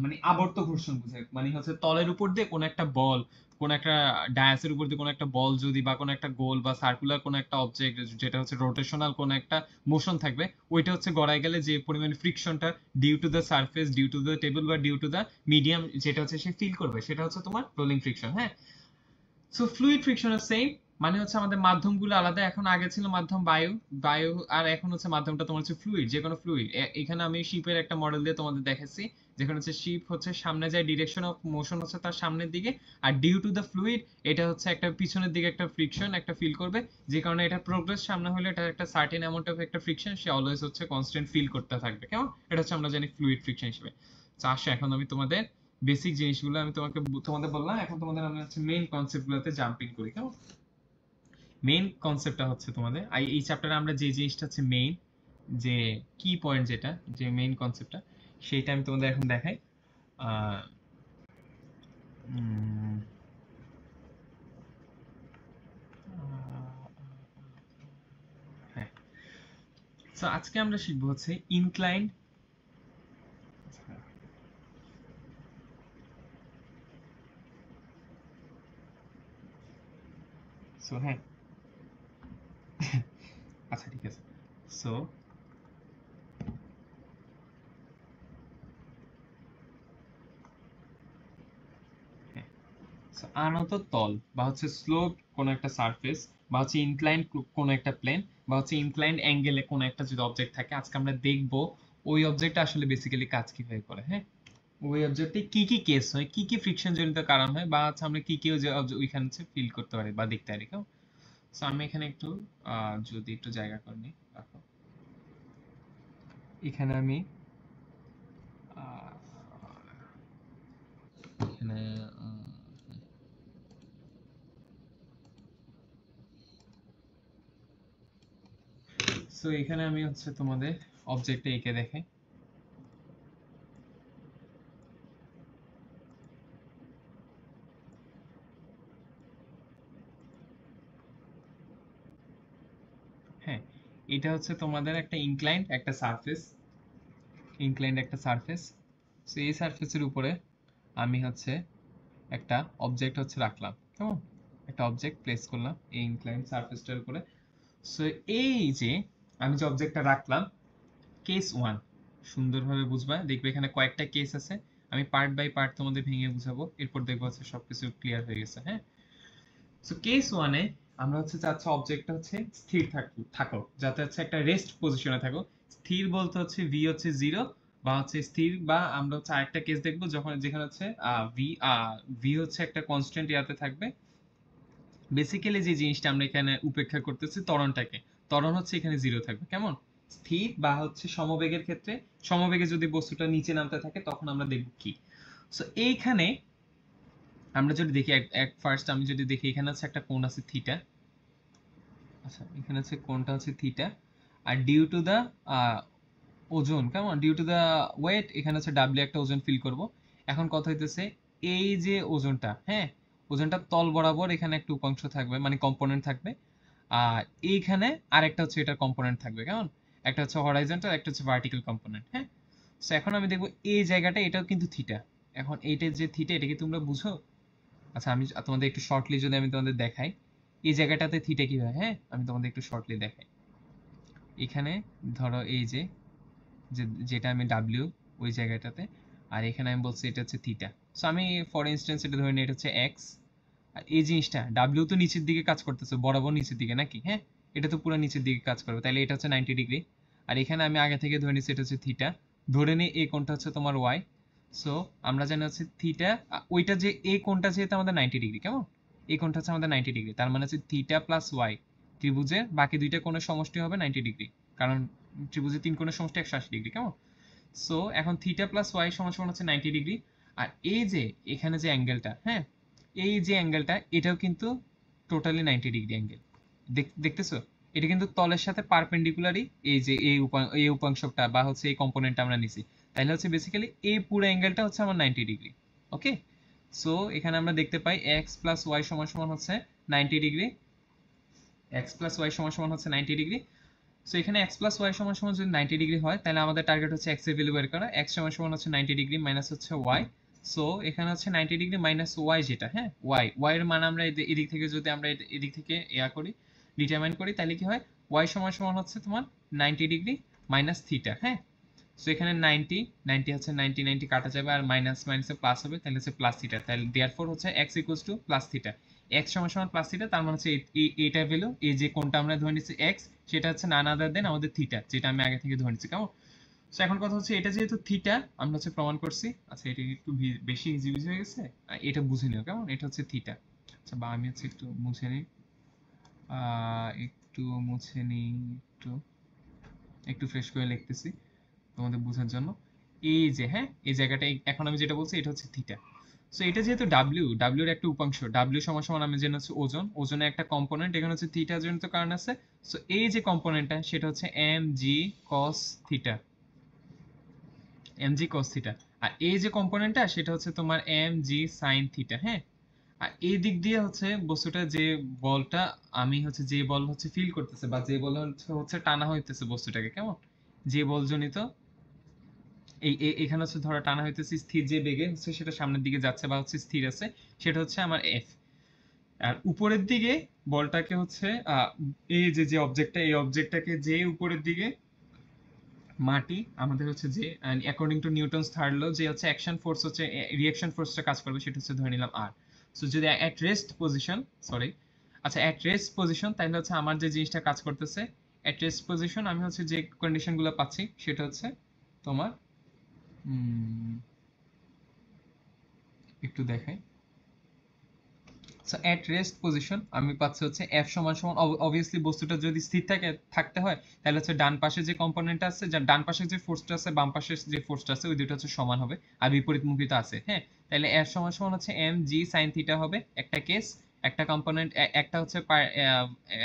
A: মানে আবর্ত ঘর্ষণ বোঝায়, মানে হচ্ছে তলের উপর দিয়ে কোন একটা বল, কোন একটা ডায়াসের উপর দিয়ে কোন একটা বল যদি বা কোন একটা গোল বা সার্কুলার কোন একটা অবজেক্ট যেটা হচ্ছে রোটেশনাল কোন একটা মোশন থাকবে, ওইটা হচ্ছে গড়ায় গেলে যে পরিমাণ ফ্রিকশনটা due to the surface, due to the table বা ডিউ টু দ্য মিডিয়াম যেটা হচ্ছে সে ফিল করবে, সেটা হচ্ছে তোমার রোলিং ফ্রিকশন। হ্যাঁ, সো ফ্লুইড ফ্রিকশন সেম, মানে হচ্ছে আমাদের মাধ্যমগুলো আলাদা। এখন আগে ছিল মাধ্যম বায়ু, বায়ু আর এখন হচ্ছে মাধ্যমটা তোমার হচ্ছে ফ্লুইড, যে কোনো ফ্লুইড। এখানে আমি শিপের একটা মডেল দিয়ে তোমাদের দেখাচ্ছি, যেখানে হচ্ছে শিপ হচ্ছে সামনে যায়, ডিরেকশন অফ মোশন হচ্ছে তার সামনের দিকে, আর ডিউ টু দ্য ফ্লুইড এটা হচ্ছে একটা পিছনের দিকে একটা ফ্রিকশন একটা ফিল করবে, যে কারণে এটা প্রোগ্রেস সামনে হলে এটা একটা সার্টেন অ্যামাউন্ট অফ একটা ফ্রিকশন সে অলওয়েজ হচ্ছে কনস্ট্যান্ট ফিল করতে থাকবে। কেমন, এটা হচ্ছে আমরা জানি ফ্লুইড ফ্রিকশন হিসেবে। তো আসো এখন আমি তোমাদের বেসিক জিনিসগুলো আমি তোমাদের বললাম, এখন তোমাদের আমি হচ্ছে মেইন কনসেপ্ট গুলোতে জাম্পিং করি। কেমন, মেইন কনসেপ্টটা হচ্ছে তোমাদের এই চ্যাপ্টারে আমরা যে জিনিসটা হচ্ছে মেইন যে কি পয়েন্ট, যেটা যে মেইন কনসেপ্টটা সেইটা আমি তোমাদের এখন দেখাই। আহ, উম, হ্যাঁ, তো আজকে আমরা শিখবো হচ্ছে ইনক্লাইন্ড। সো হ্যাঁ, আচ্ছা ঠিক আছে। সো হ্যাঁ, so, আনত তল বা হচ্ছে স্লোপ কোন একটা সারফেস বা হচ্ছে ইনক্লাইন্ড কোন একটা প্লেন বা হচ্ছে ইনক্লাইন্ড অ্যাঙ্গেলে কোন একটা যদি অবজেক্ট থাকে, আজকে আমরা দেখবো ওই অবজেক্টটা আসলে বেসিক্যালি কাজ কিভাবে করে। হ্যাঁ, ওই অবজেক্টে কি কি কেস হয়, কি কি ফ্রিকশন জনিত কারণ হয়, বা হচ্ছে আমরা কি কি ওইখানে ফিল করতে পারি বা দেখতে পারি। কেমন, সো আমি এখানে একটু যদি একটু জায়গা করে নিই, রাখো। এখানে আমি আহ, এখানে সো এখানে আমি হচ্ছে তোমাদের অবজেক্টে এঁকে দেখাই। হ্যাঁ, এটা হচ্ছে তোমাদের একটা ইনক্লাইন্ড একটা সারফেস, ইনক্লাইন্ড একটা সারফেস। সো এই সারফেসের উপরে আমি হচ্ছে একটা অবজেক্ট হচ্ছে রাখলাম। কেমন, একটা অবজেক্ট প্লেস করলাম এই ইনক্লাইন্ড সারফেসটার উপরে। সো এই যে আমি যে অবজেক্টটা রাখলাম, কেস ওয়ান, সুন্দরভাবে বুঝবা, দেখবে এখানে কয়েকটা কেস আছে, আমি পার্ট বাই পার্ট তোমাদের ভেঙে বুঝাবো, এরপর দেখবো হচ্ছে সবকিছু ক্লিয়ার হয়ে গেছে। হ্যাঁ, সো কেস ওয়ানে আমরা হচ্ছে চাচ্ছি অবজেক্টটা হচ্ছে স্থির থাকো, যাতে হচ্ছে একটা রেস্ট পজিশনে থাকো। স্থির বলতে হচ্ছে ভি হচ্ছে জিরো বা হচ্ছে স্থির, বা আমরা হচ্ছে আরেকটা কেস দেখবো যখন যেখানে হচ্ছে ভি ভি হচ্ছে একটা কনস্ট্যান্ট ইয়াতে থাকবে। বেসিক্যালি যে জিনিসটা আমরা এখানে উপেক্ষা করতেছি ত্বরণটাকে, ত্বরণ হচ্ছে এখানে জিরো থাকবে। কেমন, স্থির বা হচ্ছে সমবেগের ক্ষেত্রে, সমবেগে যদি বস্তুটা নিচে নামতে থাকে তখন আমরা দেখব কি। সো এইখানে আমরা যদি দেখি এক ফার্স্ট আমি যদি দেখি এখানে আছে একটা কোণ আছে থিটা। আচ্ছা, এখানে আছে কোণটা হচ্ছে থিটা, আর ডিউ টু দা ওজন, কেমন, ডিউ টু দা ওয়েট এখানে হচ্ছে ডাব্লিউ একটা ওজন ফিল করব। এখন কথা হইতেছে এই যে ওজনটা, হ্যাঁ, ওজনটা তল বরাবর এখানে একটা উপাংশ থাকবে মানে কম্পোনেন্ট থাকবে, আর এইখানে আরেকটা হচ্ছে এটার কম্পোনেন্ট থাকবে। কেমন, একটা হচ্ছে হরাইজন্টাল একটা হচ্ছে ভার্টিক্যাল কম্পোনেন্ট। হ্যাঁ, সো এখন আমি দেখবো এই জায়গাটা এটাও কিন্তু থিটা। এখন এইটা যে থিটা, এটা কি তোমরা বুঝো? আচ্ছা, আমি তোমাদের একটু শর্টলি যদি আমি তোমাদের দেখাই এই জায়গাটাতে থিটা কি হয়। হ্যাঁ, আমি তোমাদের একটু শর্টলি দেখাই। এখানে ধরো এই যে যেটা আমি ডাব্লিউ ওই জায়গাটাতে, আর এখানে আমি বলছি এটা হচ্ছে থিটা। সো আমি ফর ইনস্ট্যান্স এটা ধরে নিই এটা হচ্ছে এক্স, আর এই জিনিসটা ডাব্লিউ তো নিচের দিকে কাজ করতেছে, বরাবর নিচের দিকে নাকি? হ্যাঁ, এটা তো পুরো নিচের দিকে কাজ করবে, তাহলে এটা হচ্ছে 90 ডিগ্রি। আর এখানে আমি আগে থেকে ধরে নিচ্ছি এটা হচ্ছে থিটা, ধরে নিই এই কোণটা হচ্ছে তোমার ওয়াই। সো আমরা জানি হচ্ছে থিটা, ওইটা যে এই কোণটা যেহেতু আমাদের 90 ডিগ্রি, কেমন, এই কোণটা হচ্ছে আমাদের 90 ডিগ্রি, তার মানে হচ্ছে থিটা প্লাস ওয়াই, ত্রিভুজের বাকি দুইটা কোণের সমষ্টি হবে 90 ডিগ্রি, কারণ ত্রিভুজের তিন কোণের সমষ্টি 180 ডিগ্রি। কেমন, সো এখন থিটা প্লাস ওয়াই সমান সমান হচ্ছে 90 ডিগ্রি। আর এই যে এখানে যে অ্যাঙ্গেলটা, হ্যাঁ, এই যে অ্যাঙ্গেলটা এটাও কিন্তু টোটালি 90 ডিগ্রি অ্যাঙ্গেল, দেখতেছো? এটা কিন্তু তলের সাথে পারপেন্ডিকুলারই এই যে এই উপাংশটা বা হচ্ছে এই কম্পোনেন্টটা আমরা নিছি, তাহলে হচ্ছে বেসিক্যালি এই পুরো অ্যাঙ্গেলটা হচ্ছে আমার 90 ডিগ্রি। ওকে, সো এখানে আমরা দেখতে পাই এক্স প্লাস ওয়াই সমান সমান হচ্ছে 90 ডিগ্রি, এক্স প্লাস ওয়াই সমান সমান হচ্ছে 90 ডিগ্রি। সো এখানে x প্লাস ওয়াই সমান সমান যদি 90 ডিগ্রি হয়, তাহলে আমাদের টার্গেট হচ্ছে x এর ভ্যালু বের করা। x সমান সমান হচ্ছে 90 ডিগ্রি মাইনাস হচ্ছে y। সো এখানে হচ্ছে 90 ডিগ্রি মাইনাস y যেটা, হ্যাঁ y এর মান আমরা এদিক থেকে যদি আমরা এদিক থেকে করি, ডিটারমাইন করি, তাহলে কি হয়, y সমান সমান হচ্ছে তোমার 90 ডিগ্রি মাইনাস থিটা। হ্যাঁ, সো এখানে 90 90 হচ্ছে 90 90 কাটা যাবে, আর মাইনাস মাইনাসে প্লাস হবে, তাহলে হচ্ছে প্লাস থিটা। তাহলে দেয়ারফর হচ্ছে x equals to plus theta. x সমান সমান প্লাস থিটা, তার মানে হচ্ছে এইটা ভ্যালু, এই যে কোনটা আমরা ধরে নিচ্ছি x, সেটা হচ্ছে নান আদার দেন আমাদের থিটা, যেটা আমি আগে থেকে ধরে নিচ্ছি। কেমন? সো এখন কথা হচ্ছে এটা যেহেতু থিটা আমরা হচ্ছে প্রমাণ করছি, আচ্ছা এটা একটু বেশি ইজি হয়ে গেছে, এটা বুঝে নিও কেমন, এটা হচ্ছে থিটা। আচ্ছা, বা আমি হচ্ছে একটু মুছে নিই, একটু মুছে নিই, একটু একটু ফ্রেশ করে লিখতেছি তোমাদের বোঝার জন্য। এই যে, হ্যাঁ, এই জায়গাটা এখন আমি যেটা বলছি এটা হচ্ছে থিটা। সো এটা যেহেতু ডাব্লিউ এর একটা উপাংশ, ডাব্লিউ সমান সমান আমি জানি হচ্ছে ওজন, ওজনের একটা কম্পোনেন্ট, এখানে হচ্ছে থিটা জনিত কারণ আছে। সো এই যে কম্পোনেন্টটা সেটা হচ্ছে M G cos theta, M G cos theta. আর এই যে কম্পোনেন্টটা সেটা হচ্ছে তোমার এম জি সাইন থিটা। হ্যাঁ, আর এই দিক দিয়ে হচ্ছে বস্তুটা, যে বলটা আমি হচ্ছে, যে বল হচ্ছে ফিল করতেছে বা যে বল হচ্ছে টানা হইতেছে বস্তুটাকে, কেমন, যে বল জনিত এখানে হচ্ছে ধরো টানা হইতেছে স্থির যে বেগে হচ্ছে সেটা সামনের দিকে যাচ্ছে বা হচ্ছে স্থির আছে, সেটা হচ্ছে আমার এফ। আর উপরের দিকে বলটাকে হচ্ছে এই যে যে অবজেক্টটা, এই অবজেক্টটাকে যে উপরের দিকে মাটি আমাদের হচ্ছে যে according to Newton's third law যে হচ্ছে অ্যাকশন ফোর্স হচ্ছে রিঅ্যাকশন ফোর্সটা কাজ করবে, সেটা হচ্ছে ধরে নিলাম আর। সো যদি অ্যাট রেস্ট পজিশন, সরি, আচ্ছা অ্যাট রেস্ট পজিশন, তাহলে হচ্ছে আমার যে জিনিসটা কাজ করতেছে অ্যাট রেস্ট পজিশন, আমি হচ্ছে যে কন্ডিশনগুলো পাচ্ছি সেটা হচ্ছে তোমার একটু দেখাই। সো এট রেস্ট পজিশন আমি পাচ্ছি হচ্ছে এফ সমান সমান, অবভিয়াসলি বস্তুটা যদি স্থির থাকতে হয়, তাহলে হচ্ছে ডান পাশে যে কম্পোনেন্ট আছে, ডান পাশে যে ফোর্সটা আছে, বাম পাশে যে ফোর্সটা আছে, ওই দুটো হচ্ছে সমান হবে, আর বিপরীতমুখী তো আছে। হ্যাঁ, তাহলে এফ সমান সমান হচ্ছে এম জি সাইন থিটা হবে একটা কেস, একটা কম্পোনেন্ট, একটা হচ্ছে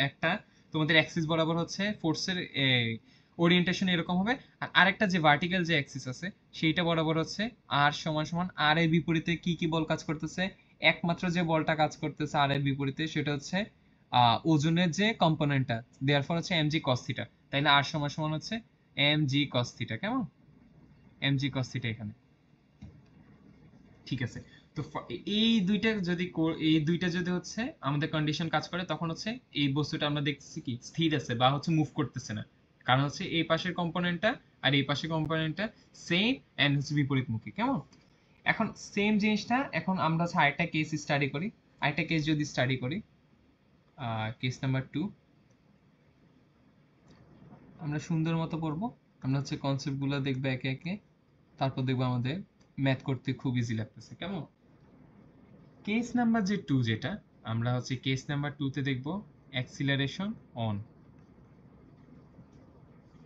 A: একটা তোমাদের অ্যাক্সিস বরাবর হচ্ছে ফোর্সের ওরিয়েন্টেশন এরকম হবে, আর আরেকটা যে ভার্টিক্যাল যে অ্যাক্সিস আছে সেইটা বরাবর হচ্ছে আর সমান সমান আর এর বিপরীতে কি কি বল কাজ করতেছে, একমাত্র যে বলটা কাজ করতেছে আর এর বিপরীতে সেটা হচ্ছে ওজনের যে কম্পোনেন্টটা, দেয়ারফর হচ্ছে এম জি কস থিটা। তাইলে আর সমান সমান হচ্ছে এম জি কস থিটা। কেমন? এম জি কস থিটা এখানে, ঠিক আছে। তো এই দুইটা যদি হচ্ছে আমাদের কন্ডিশন কাজ করে, তখন হচ্ছে এই বস্তুটা আমরা দেখতেছি কি স্থির আছে বা হচ্ছে মুভ করতেছে না, কারণ হচ্ছে এই পাশের কম্পোনেন্টটা আর এই পাশের কম্পোনেন্টটা সেম এন্ড হচ্ছে বিপরীতমুখী। কেমন? এখন সেম জিনিসটা এখন আমরা হচ্ছে আরেকটা কেস স্টাডি করি, আরেকটা কেস যদি স্টাডি করি, কেস নাম্বার 2 আমরা সুন্দর মতো পড়বো, আমরা হচ্ছে কনসেপ্টগুলো দেখবো একে একে, তারপর দেখবো আমাদের ম্যাথ করতে খুব ইজি লাগতেছে। কেমন? কেস নাম্বার যে 2, যেটা আমরা হচ্ছে কেস নাম্বার 2 তে দেখবো অ্যাক্সিলারেশন অন,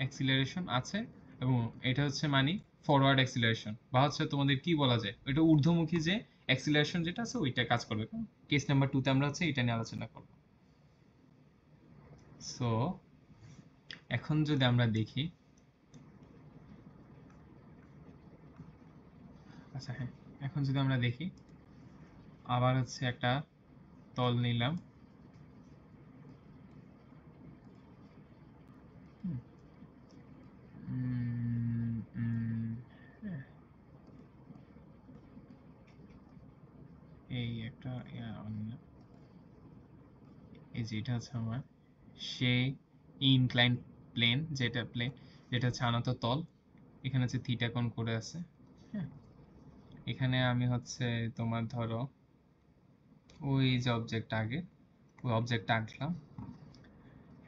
A: অ্যাক্সিলারেশন আছে, এবং এটা হচ্ছে মানে ফরওয়ার্ড অ্যাক্সিলারেশন, বা হচ্ছে তোমাদের কি বলা যায়, ওইটা ঊর্ধ্বমুখী যে অ্যাক্সিলারেশন যেটা আছে ওইটা কাজ করবে। কেস নাম্বার 2 তে আমরা হচ্ছে এটা নিয়ে আলোচনা করব। সো এখন যদি আমরা দেখি, আচ্ছা হ্যাঁ, এখন যদি আমরা দেখি, আবার হচ্ছে একটা তল নিলাম, হ্যাঁ, এই একটা নিলাম, এই যে এটা হচ্ছে আমার সেই ইনক্লাইন প্লেন, যেটা হচ্ছে আনত তল, এখানে হচ্ছে থিটা কোণ করে আছে। হ্যাঁ, এখানে আমি হচ্ছে তোমার ধরো ওই যে অবজেক্ট আগে, ওই অবজেক্টটা আঁকলাম।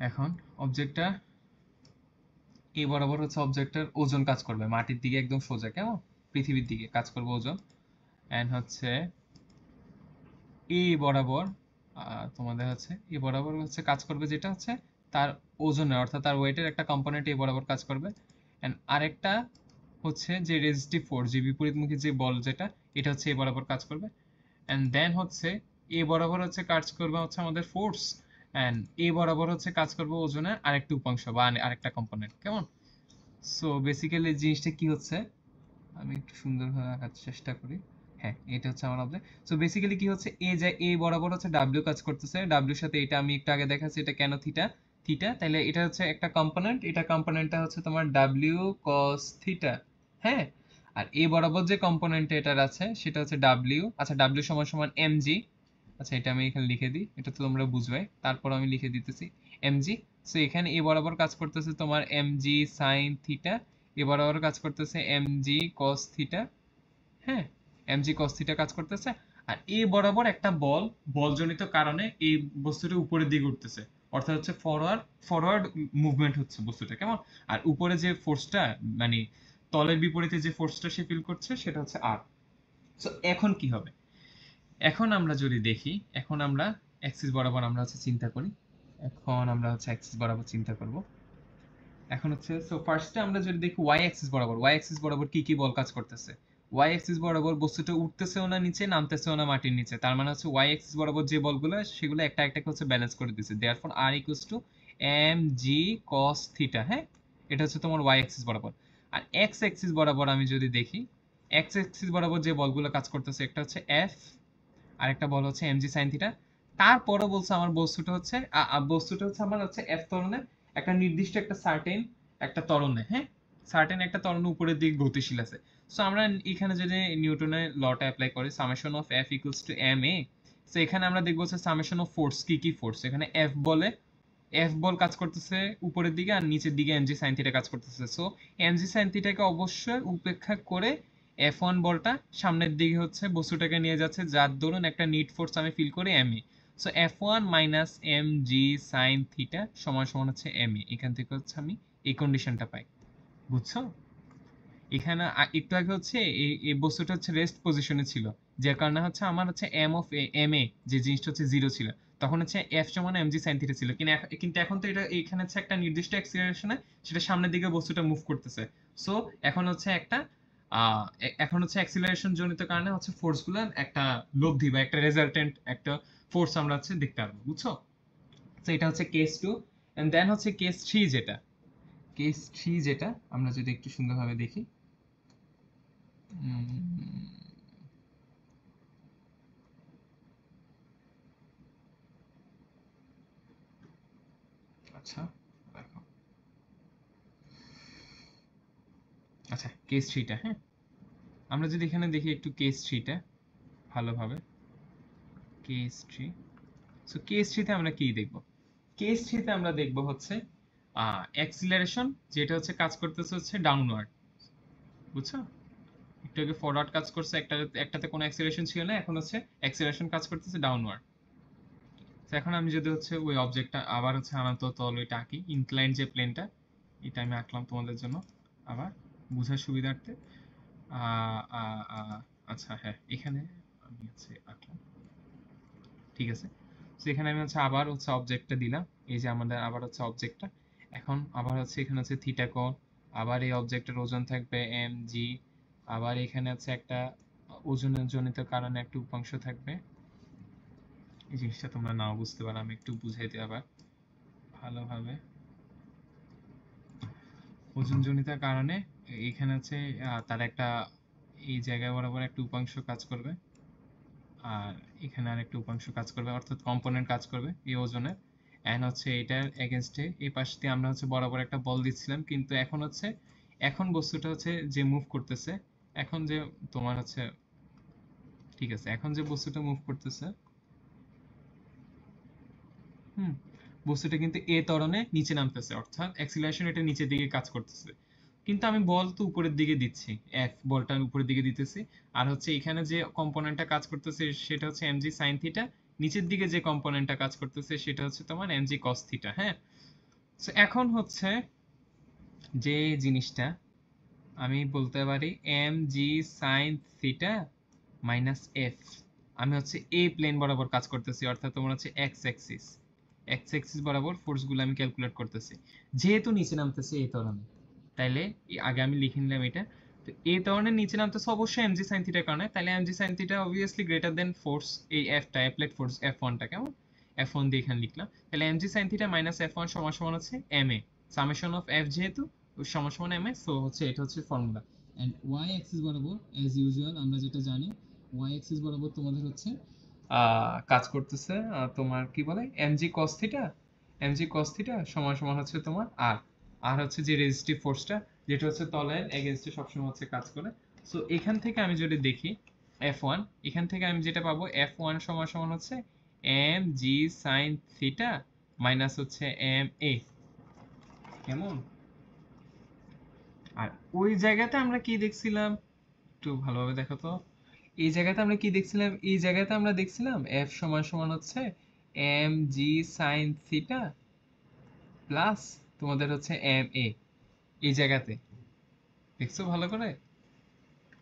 A: এখন অবজেক্টটা এই বরাবর হচ্ছে অবজেক্টের ওজন কাজ করবে মাটির দিকে একদম সোজা, কেমন, পৃথিবীর দিকে কাজ করবে ওজন, এন্ড হচ্ছে এই বরাবর তোমাদের হচ্ছে এই বরাবর হচ্ছে কাজ করবে, যেটা হচ্ছে তার ওজনের অর্থাৎ তার ওয়েটের একটা কম্পোনেন্ট এই বরাবর কাজ করবে, এন্ড আরেকটা হচ্ছে যে রেজিস্টিভ ফোর্স, যে বিপরীতমুখী যে বল যেটা, এটা হচ্ছে এই বরাবর কাজ করবে, এন্ড দেন হচ্ছে এ বরাবর হচ্ছে কাজ করবে হচ্ছে আমাদের ফোর্স, এন্ড এ বরাবর হচ্ছে কাজ করবে ওজনের আরেকটা উপাংশ বা আরেকটা কম্পোনেন্ট, কেমন? সো বেসিক্যালি জিনিসটা কি হচ্ছে, আমি একটু সুন্দরভাবে আঁকার চেষ্টা করি। হ্যাঁ, এটা হচ্ছে আমার অবজেক্ট। সো বেসিক্যালি কি হচ্ছে, এ যায় এ বরাবর হচ্ছে ডাব্লিউ কাজ করতেছে, ডাব্লিউর সাথে এটা আমি একটু আগে দেখাচ্ছি, এটা কেন থিটা, থিটা, তাহলে এটা হচ্ছে একটা কম্পোনেন্ট, এটা কম্পোনেন্টটা হচ্ছে তোমার ডাব্লিউ কস থিটা। হ্যাঁ, আর এ বরাবর যে কম্পোনেন্ট এটার আছে সেটা হচ্ছে ডাব্লিউ, আচ্ছা ডাব্লিউ সমান সমান এম জি। আচ্ছা এটা আমি এখানে লিখে দিই, এটা তো তোমরা বুঝবে, তারপর আমি লিখে দিতেছি এম জি। সো এখানে এ বরাবর কাজ করতেছে তোমার এম জি সাইন থিটা, এ বরাবর কাজ করতেছে এম জি কস থিটা। হ্যাঁ, এম জি কস থিটা কাজ করতেছে। আর এ বরাবর একটা বল, বলজনিত কারণে এই বস্তুটা উপরের দিকে উঠতেছে, অর্থাৎ হচ্ছে ফরওয়ার্ড ফরওয়ার্ড মুভমেন্ট হচ্ছে বস্তুটা, কেমন? আর উপরে যে ফোর্সটা, মানে তলের বিপরীতে যে ফোর্সটা সে ফিল করছে সেটা হচ্ছে আর। সো এখন কি হবে, এখন আমরা যদি দেখি, এখন আমরা অ্যাক্সিস বরাবর আমরা হচ্ছে চিন্তা করি, এখন আমরা হচ্ছে অ্যাক্সিস বরাবর চিন্তা করব। এখন হচ্ছে সো ফার্স্টে আমরা যদি দেখি ওয়াই অ্যাক্সিস বরাবর, ওয়াই অ্যাক্সিস বরাবর কি কি বল কাজ করতেছে। ওয়াই অ্যাক্সিস বরাবর বস্তুটা উঠতেছেও না নিচে, নামতেছেও না মাটির নিচে, তার মানে হচ্ছে ওয়াই অ্যাক্সিস বরাবর যে বলগুলো সেগুলো একটা একটাকে হচ্ছে ব্যালেন্স করে দিচ্ছে, therefore R equals to M G cos theta. হ্যাঁ, এটা হচ্ছে তোমার ওয়াই অ্যাক্সিস বরাবর। আর এক্স অ্যাক্সিস বরাবর আমি যদি দেখি, এক্স অ্যাক্সিস বরাবর যে বলগুলো কাজ করতেছে একটা হচ্ছে এফ, আরেকটা বল হচ্ছে এমজি সাইন থিটা। তারপরও বলছে আমার বস্তুটা হচ্ছে বস্তুটা হচ্ছে আমার হচ্ছে এফ ত্বরণে একটা নির্দিষ্ট একটা সার্টেন একটা ত্বরণে, হ্যাঁ, সার্টেন একটা ত্বরণ উপরের দিকে গতিশীল আছে। সো আমরা এখানে যদি নিউটনের লটা অ্যাপ্লাই করি, summation of F equals to M A, so এখানে আমরা দেখবো হচ্ছে সামেশন অফ ফোর্স, কি কি ফোর্স এখানে এফ বলে, এফ বল কাজ করতেছে উপরের দিকে আর নিচের দিকে এমজি সাইন থিটা কাজ করতেছে। সো এমজি সাইন থিটাকে অবশ্যই উপেক্ষা করে এফ ওয়ান বলটা সামনের দিকে হচ্ছে বস্তুটাকে নিয়ে যাচ্ছে, যার দরুন একটা নিট ফোর্স আমি ফিল করি M A. So F one minus M G sine theta সমান সমান হচ্ছে এম এ, এখান থেকে হচ্ছে আমি এই কন্ডিশনটা পাই, বুঝছো? এখানে একটু আগে হচ্ছে এই বস্তুটা হচ্ছে রেস্ট পজিশনে ছিল, যার কারণে হচ্ছে আমার হচ্ছে এম অফ এম এ যে জিনিসটা হচ্ছে জিরো ছিল, তখন হচ্ছে এফ সমান এম জি সাইন থিটা ছিল, কিন্তু এখন তো এটা এখানে হচ্ছে একটা নির্দিষ্ট অ্যাক্সিলারেশনে সেটা সামনের দিকে বস্তুটা মুভ করতেছে। সো এখন হচ্ছে একটা এখন হচ্ছে অ্যাক্সিলারেশন জনিত কারণে হচ্ছে ফোর্স গুলো একটা লব্ধি বা একটা রেজাল্টেন্ট একটা ফোর্স আমরা হচ্ছে দেখতে পারবো, বুঝছো? তো এটা হচ্ছে কেস টু। এন্ড দেন হচ্ছে কেস থ্রি, যেটা কেস থ্রি যেটা আমরা যদি একটু সুন্দরভাবে দেখি, আচ্ছা দেখো, আচ্ছা কেস থ্রিটা, হ্যাঁ, আমরা যদি এখানে দেখি একটু কেস থ্রিটা ভালোভাবে, কেস থ্রি। সো কেস থ্রিতে আমরা কি দেখব, কেস থ্রিতে আমরা দেখব হচ্ছে অ্যাক্সিলারেশন, যেটা হচ্ছে কাজ করতেছে হচ্ছে ডাউনওয়ার্ড, বুঝছো? একটু আগে ফরওয়ার্ড কাজ করছে, একটাতে কোনো অ্যাক্সিলারেশন ছিল না, এখন হচ্ছে অ্যাক্সিলারেশন কাজ করতেছে ডাউনওয়ার্ড। তো এখন আমি যদি হচ্ছে ওই অবজেক্টটা আবার হচ্ছে আনত তল ওইটা আঁকি, ইনক্লাইন যে প্লেনটা, এটা আমি আঁকলাম তোমাদের জন্য আবার বোঝার সুবিধার্থে। আচ্ছা হ্যাঁ, এখানে আমি হচ্ছে আঁকলাম, ঠিক আছে। তো এখানে আমি হচ্ছে আবার হচ্ছে অবজেক্টটা দিলাম, এই যে আমাদের আবার হচ্ছে অবজেক্টটা, এখন আবার হচ্ছে এখানে হচ্ছে থিটা কোণ, আবার এই অবজেক্টের ওজন থাকবে এম জি, আবার এখানে হচ্ছে একটা ওজনের জনিত কারণে একটা উপাংশ থাকবে। এই জিনিসটা তোমরা নাও বুঝতে পারো, আমি একটু বুঝাই দিই আবার ভালোভাবে। ওজন জনিতার কারণে এখানে হচ্ছে তার একটা এই জায়গায় বরাবর একটা উপাংশ কাজ করবে, আর এখানে আরেকটা উপাংশ কাজ করবে, অর্থাৎ কম্পোনেন্ট কাজ করবে এই ওজনের। এন্ড হচ্ছে এটার এগেনস্টে এই পাশ দিয়ে আমরা হচ্ছে বরাবর একটা বল দিচ্ছিলাম, কিন্তু এখন হচ্ছে এখন বস্তুটা হচ্ছে যে মুভ করতেছে, এখন যে তোমার হচ্ছে, ঠিক আছে, এখন যে বস্তুটা মুভ করতেছে, হুম, বস্তুটা কিন্তু এ ত্বরণে নিচে নামতেছে, অর্থাৎ অ্যাক্সিলারেশন এটা নিচের দিকে কাজ করতেছে, কিন্তু আমি বল তো উপরের দিকে দিচ্ছি, এফ বলটা উপরের দিকে দিতেছি। আর হচ্ছে এখানে যে কম্পোনেন্টটা কাজ করতেছে সেটা হচ্ছে এমজি সাইন থিটা, নিচের দিকে যে কম্পোনেন্টটা কাজ করতেছে সেটা হচ্ছে তোমার এমজি কস থিটা। হ্যাঁ, তো এখন হচ্ছে যে জিনিসটা আমি বলতে পারি M G sine theta minus F, আমি হচ্ছে এ প্লেন বরাবর কাজ করতেছি, অর্থাৎ তোমার হচ্ছে এক্স অ্যাক্সিস, এক্স অ্যাক্সিস বরাবর ফোর্স গুলো আমি ক্যালকুলেট করতেছি, যেহেতু নিচে নামতেছে এই ত্বরণে, তাইলে আগে আমি লিখে নিলাম এটা। তো এই ত্বরণের নিচে নামতেছে অবশ্যই এমজি সাইন থিটার কারণে, তাহলে MG sine theta obviously greater than force, এই এফটা অ্যাপ্লাইড ফোর্স এফ ওয়ানটা, কেমন? f1 দিয়ে এখানে লিখলাম, তাহলে mg sin theta minus f1 সমান সমান হচ্ছে ma, সামেশন অফ f যেহেতু সমান সমান ma, সো হচ্ছে এটা হচ্ছে ফর্মুলা। এন্ড y অ্যাক্সিস বরাবর অ্যাজ ইউজুয়াল আমরা যেটা জানি y অ্যাক্সিস বরাবর তোমাদের হচ্ছে কাজ করতেছে তোমার কি বলে mg cos theta, mg cos theta সমান সমান হচ্ছে তোমার r, আর হচ্ছে যে রেজিস্টিভ ফোর্সটা যেটা হচ্ছে তলের এগেইনস্টে সবসময় হচ্ছে কাজ করে। সো এখান থেকে আমি যদি দেখি f1, এখান থেকে আমি যেটা পাবো f1 সমান সমান হচ্ছে mg sin থিটা মাইনাস হচ্ছে ma, কেমন? আর ওই জায়গাতে আমরা কি দেখছিলাম একটু ভালোভাবে দেখো তো, এই জায়গাতে আমরা কি দেখছিলাম, এই জায়গাতে আমরা দেখছিলাম f সমান সমান হচ্ছে mg sin থিটা প্লাস তোমাদের হচ্ছে ma, এই জায়গাতে দেখছো ভালো করে?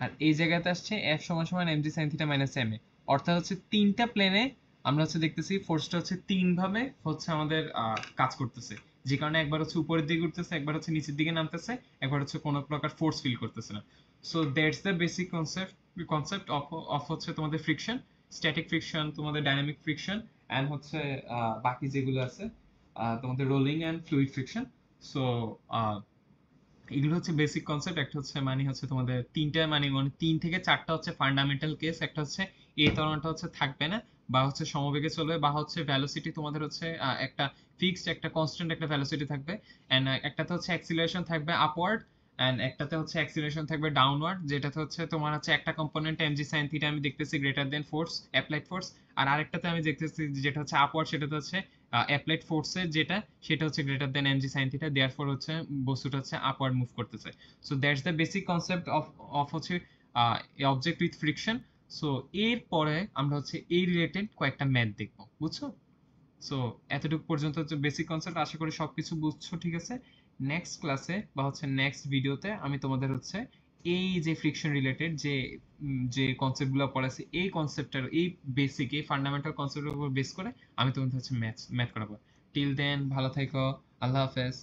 A: আর এই জায়গাতে আসছে f সমান সমান mg sin theta minus ma, অর্থাৎ হচ্ছে তিনটা প্লেনে আমরা হচ্ছে দেখতেছি ফোর্সটা হচ্ছে তিন ভাবে হচ্ছে আমাদের কাজ করতেছে, যে কারণে একবার হচ্ছে উপরের দিকে উঠতেছে, একবার হচ্ছে নিচের দিকে নামতেছে, একবার হচ্ছে কোনো প্রকার ফোর্স ফিল করতেছে না। So that's the basic concept of হচ্ছে তোমাদের ফ্রিকশন, স্ট্যাটিক ফ্রিকশন, তোমাদের ডাইনামিক ফ্রিকশন, এন্ড হচ্ছে বাকি যেগুলো আছে তোমাদের rolling and fluid friction. So এগুলো হচ্ছে বেসিক কনসেপ্ট। একটা হচ্ছে মানে হচ্ছে তোমাদের তিনটা মানে মানে 3 থেকে 4টা হচ্ছে ফান্ডামেন্টাল কেস। একটা হচ্ছে এই ত্বরণটা হচ্ছে থাকবে না, বা হচ্ছে সমবেগে চলবে, বা হচ্ছে ভ্যালোসিটি তোমাদের হচ্ছে একটা ফিক্সড একটা কনস্ট্যান্ট একটা ভ্যালোসিটি থাকবে, এন্ড একটাতে হচ্ছে অ্যাক্সিলারেশন থাকবে আপওয়ার্ড, এন্ড একটাতে হচ্ছে অ্যাক্সিলারেশন থাকবে ডাউনওয়ার্ড, যেটাতে হচ্ছে তোমার হচ্ছে একটা কম্পোনেন্ট mg sin থিটা আমি দেখতেছি greater than force, applied force, আর আরেকটাতে আমি দেখতেছি যেটা হচ্ছে আপওয়ার্ড, সেটাতে হচ্ছে অ্যাপ্লাইড ফোর্সের যেটা সেটা হচ্ছে greater than mg sin theta, therefore হচ্ছে বস্তুটা হচ্ছে আপওয়ার্ড মুভ করতেছে। So that's the basic concept of হচ্ছে অবজেক্ট উইথ ফ্রিকশন। সো এরপরে আমরা হচ্ছে এই রিলেটেড কয়েকটা ম্যাথ দেখবো, বুঝছো? সো এতটুকু পর্যন্ত হচ্ছে বেসিক কনসেপ্ট, আশা করি সবকিছু বুঝছো, ঠিক আছে? নেক্সট ক্লাসে বা হচ্ছে নেক্সট ভিডিওতে আমি তোমাদের হচ্ছে এই যে ফ্রিকশন রিলেটেড যে যে কনসেপ্টগুলো পড়াচ্ছি, এই কনসেপ্টটার এই বেসিক এই ফান্ডামেন্টাল কনসেপ্টের উপর বেস করে আমি তোমাদের হচ্ছে ম্যাথ করাবো। টিল দেন ভালো থেকো, আল্লাহ হাফেজ।